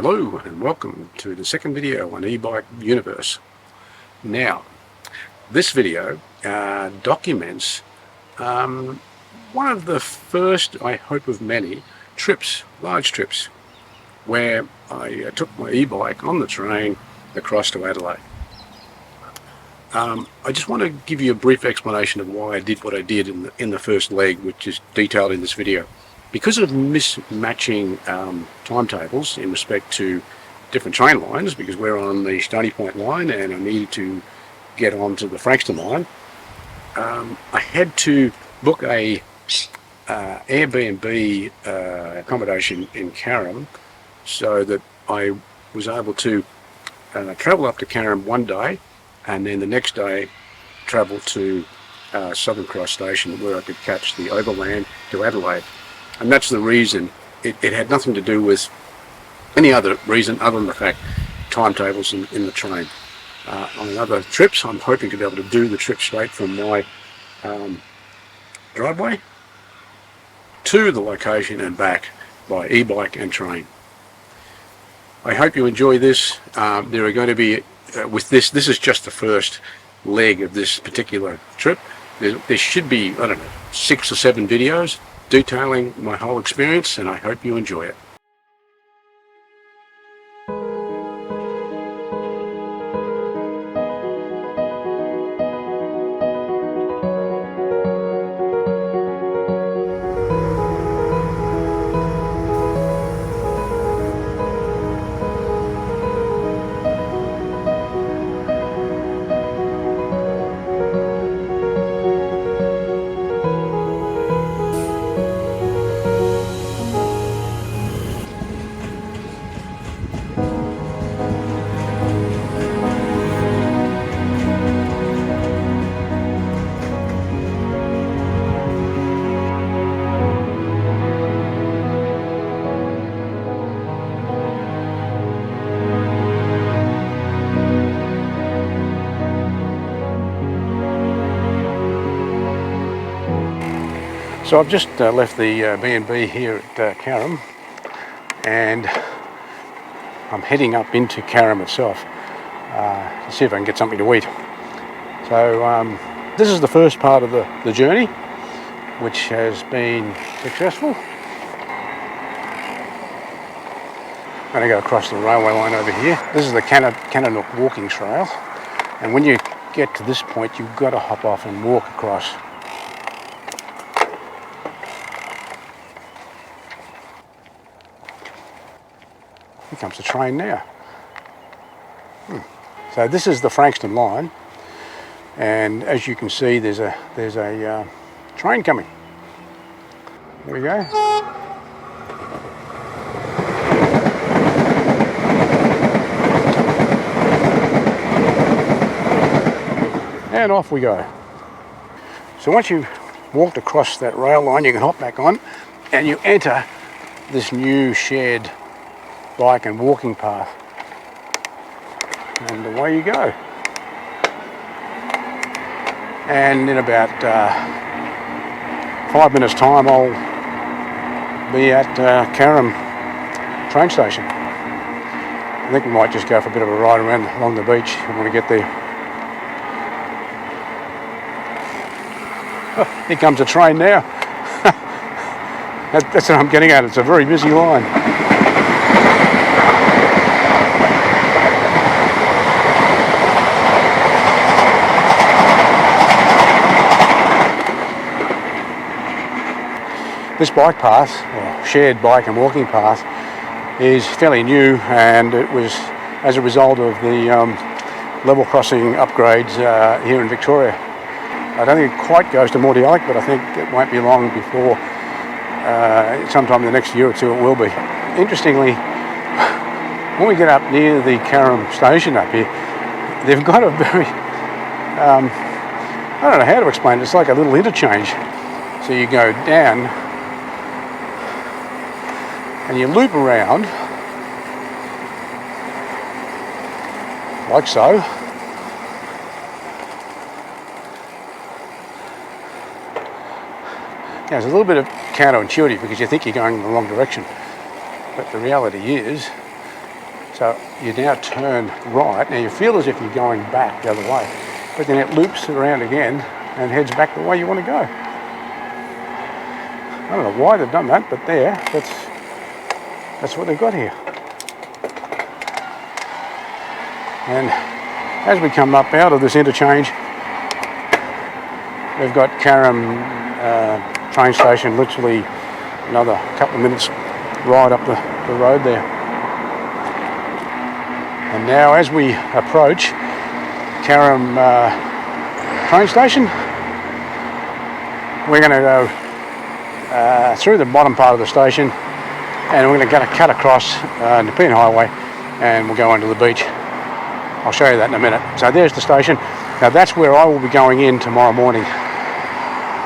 Hello and welcome to the second video on e-bike universe. Now, this video documents one of the first, I hope of many, trips, large trips, where I took my e-bike on the train across to Adelaide. I just want to give you a brief explanation of why I did what I did in the first leg, which is detailed in this video. Because of mismatching timetables in respect to different train lines, because we're on the Stony Point line and I needed to get onto the Frankston line, I had to book a Airbnb accommodation in Carrum so that I was able to travel up to Carrum one day and then the next day travel to Southern Cross Station where I could catch the overland to Adelaide. And that's the reason. It had nothing to do with any other reason other than the fact timetables in the train. On other trips, I'm hoping to be able to do the trip straight from my driveway to the location and back by e-bike and train. I hope you enjoy this. There are going to be, with this is just the first leg of this particular trip. There should be, I don't know, 6 or 7 videos detailing my whole experience, and I hope you enjoy it. So I've just left the B&B here at Carrum, and I'm heading up into Carrum itself to see if I can get something to eat. So this is the first part of the journey, which has been successful. I'm going to go across the railway line over here. This is the Cannonook walking trail, and when you get to this point you've got to hop off and walk across. Here comes the train now. So this is the Frankston line, and as you can see there's a train coming. There we go. And off we go. So once you've walked across that rail line, you can hop back on and you enter this new shared bike and walking path, and away you go. And in about 5 minutes time I'll be at Carrum train station. I think we might just go for a bit of a ride around along the beach when we get there. Oh, here comes a train now. That's what I'm getting at, it's a very busy line. This bike path, or shared bike and walking path, is fairly new, and it was as a result of the level crossing upgrades here in Victoria. I don't think it quite goes to Mordialloc, but I think it won't be long before, sometime in the next year or two it will be. Interestingly, when we get up near the Carrum station up here, they've got a very, I don't know how to explain it, it's like a little interchange. So you go down and you loop around like so, now, it's a little bit of counterintuitive because you think you're going in the wrong direction, but the reality is So you now turn right. Now you feel as if you're going back the other way, but then it loops around again and heads back the way you want to go. I don't know why they've done that, but that's what they've got here. And as we come up out of this interchange, we've got Carrum train station, literally another couple of minutes ride up the road there. And now as we approach Carrum train station, we're going to go through the bottom part of the station, and we're going to cut across Nepean Highway, and we'll go onto the beach. I'll show you that in a minute. So there's the station. Now that's where I will be going in tomorrow morning.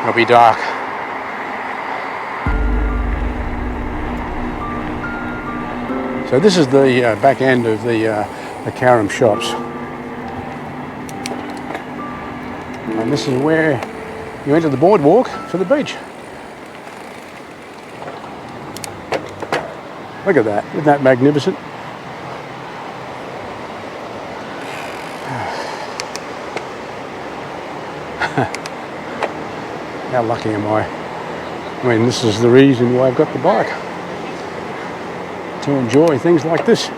It'll be dark. So this is the back end of the Carrum shops. And this is where you enter the boardwalk for the beach. Look at that. Isn't that magnificent? How lucky am I? I mean, this is the reason why I've got the bike. To enjoy things like this.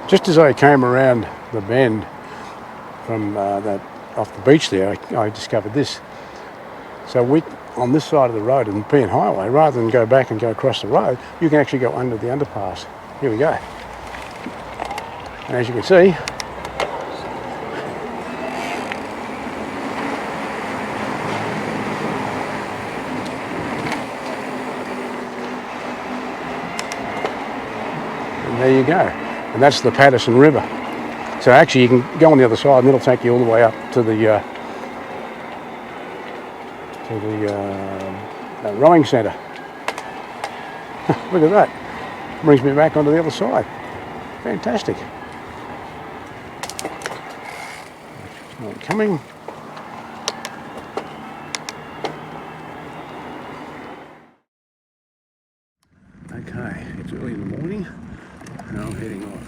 Just as I came around the bend from that off the beach there, I discovered this. So on this side of the road, in the Nepean Highway, rather than go back and go across the road, you can actually go under the underpass. Here we go. And as you can see, and there you go. And that's the Patterson River. So actually you can go on the other side and it'll take you all the way up to the rowing centre. Look at that. Brings me back onto the other side. Fantastic. Not coming. Okay, it's early in the morning and I'm heading off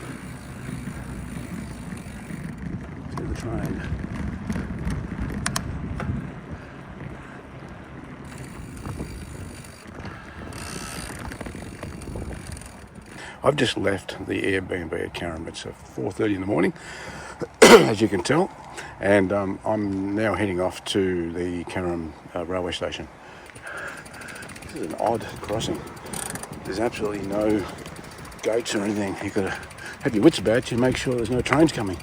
to the train. I've just left the Airbnb at Carrum. It's 4:30 in the morning, as you can tell, and I'm now heading off to the Carrum railway station. This is an odd crossing. There's absolutely no gates or anything. You've got to have your wits about you and make sure there's no trains coming.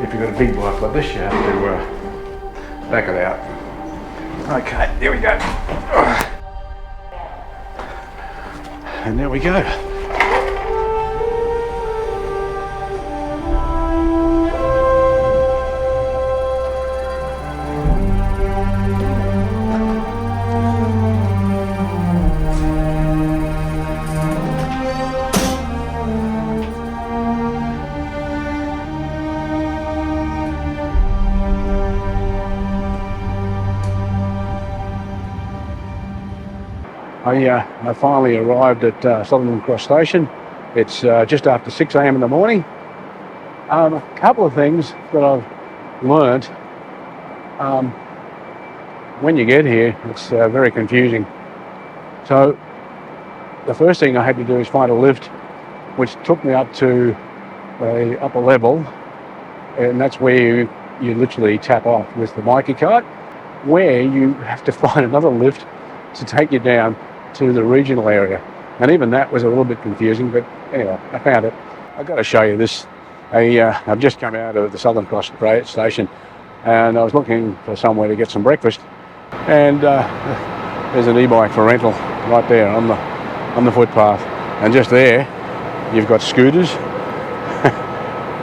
If you've got a big bike like this, you have to back it out. Okay, there we go. And there we go. I finally arrived at Southern Cross Station. It's just after 6 a.m. in the morning. A couple of things that I've learnt. When you get here, it's very confusing. So the first thing I had to do is find a lift, which took me up to the upper level, and that's where you literally tap off with the Mikey card, where you have to find another lift to take you down to the regional area. And even that was a little bit confusing, but anyway, I found it. I've got to show you this. I've just come out of the Southern Cross station and I was looking for somewhere to get some breakfast, and there's an e-bike for rental right there on the footpath, and just there you've got scooters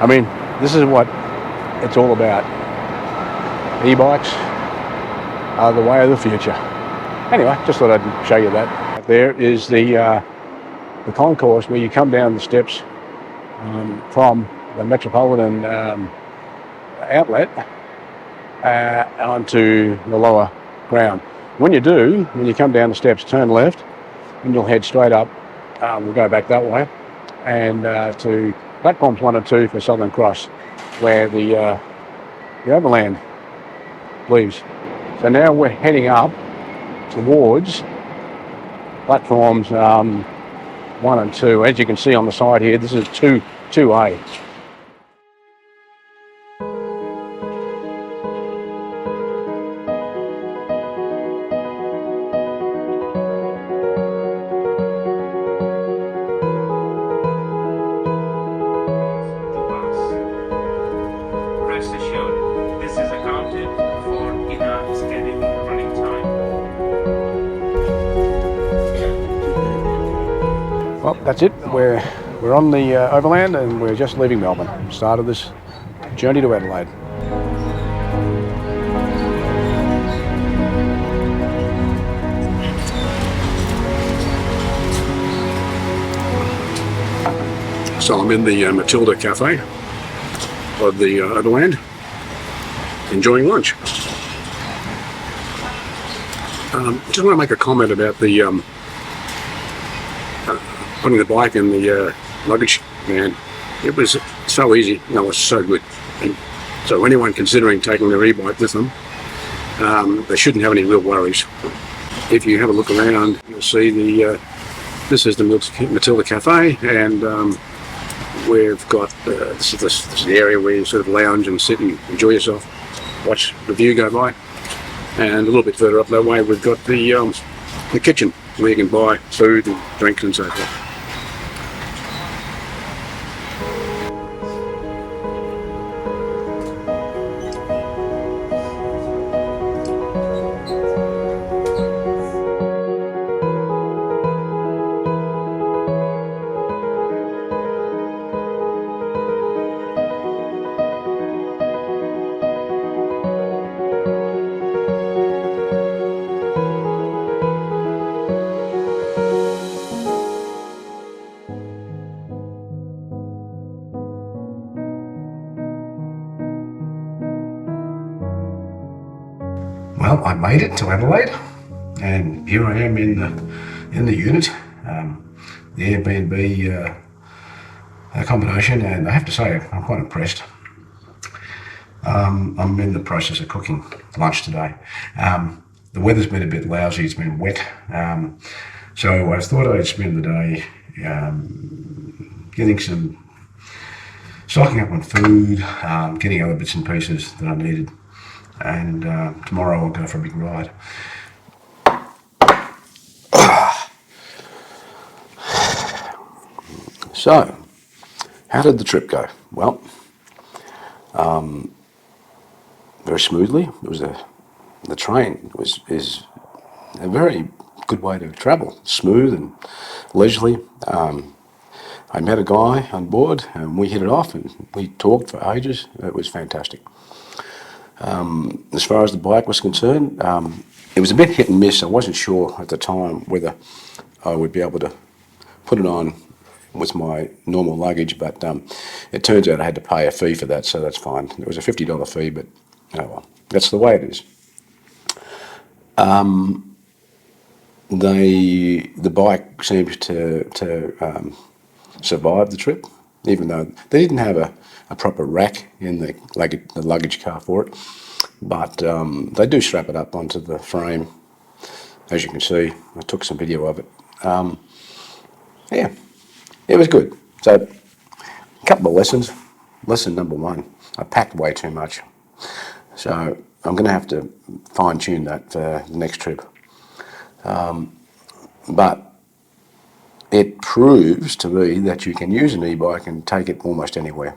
I mean, this is what it's all about. E-bikes are the way of the future. Anyway, just thought I'd show you that. There is the concourse where you come down the steps from the Metropolitan outlet onto the lower ground. When you do, when you come down the steps, turn left and you'll head straight up. We'll go back that way and to platforms 1 and 2 for Southern Cross, where the overland leaves. So now we're heading up towards platforms 1 and 2. As you can see on the side here, this is 2A. Rest assured, this is accounted for in our scheduled running time. Well, that's it. We're on the overland and we're just leaving Melbourne. Started this journey to Adelaide. So I'm in the Matilda Cafe of the overland, enjoying lunch. Just want to make a comment about the putting the bike in the luggage van. It was so easy. No, it was so good. And so anyone considering taking their e-bike with them, they shouldn't have any real worries. If you have a look around, you'll see this is the Matilda Cafe, and we've got this is the area where you sort of lounge and sit and enjoy yourself, watch the view go by. And a little bit further up that way, we've got the kitchen where you can buy food and drinks and so forth. Well, I made it to Adelaide, and here I am in the unit, the Airbnb accommodation, and I have to say I'm quite impressed. I'm in the process of cooking lunch today. The weather's been a bit lousy; it's been wet, so I thought I'd spend the day stocking up on food, getting other bits and pieces that I needed. And tomorrow I'll go for a big ride. So, how did the trip go? Well, very smoothly. It was the train is a very good way to travel, smooth and leisurely. I met a guy on board, and we hit it off, and we talked for ages. It was fantastic. As far as the bike was concerned, it was a bit hit and miss. I wasn't sure at the time whether I would be able to put it on with my normal luggage, but it turns out I had to pay a fee for that, so that's fine. It was a $50 fee, but oh well, that's the way it is. The bike seems to survive the trip, even though they didn't have a proper rack in the luggage car for it. But they do strap it up onto the frame, as you can see. I took some video of it. Yeah, it was good. So, a couple of lessons. Lesson number 1, I packed way too much. So, I'm going to have to fine-tune that for the next trip. But it proves to me that you can use an e-bike and take it almost anywhere.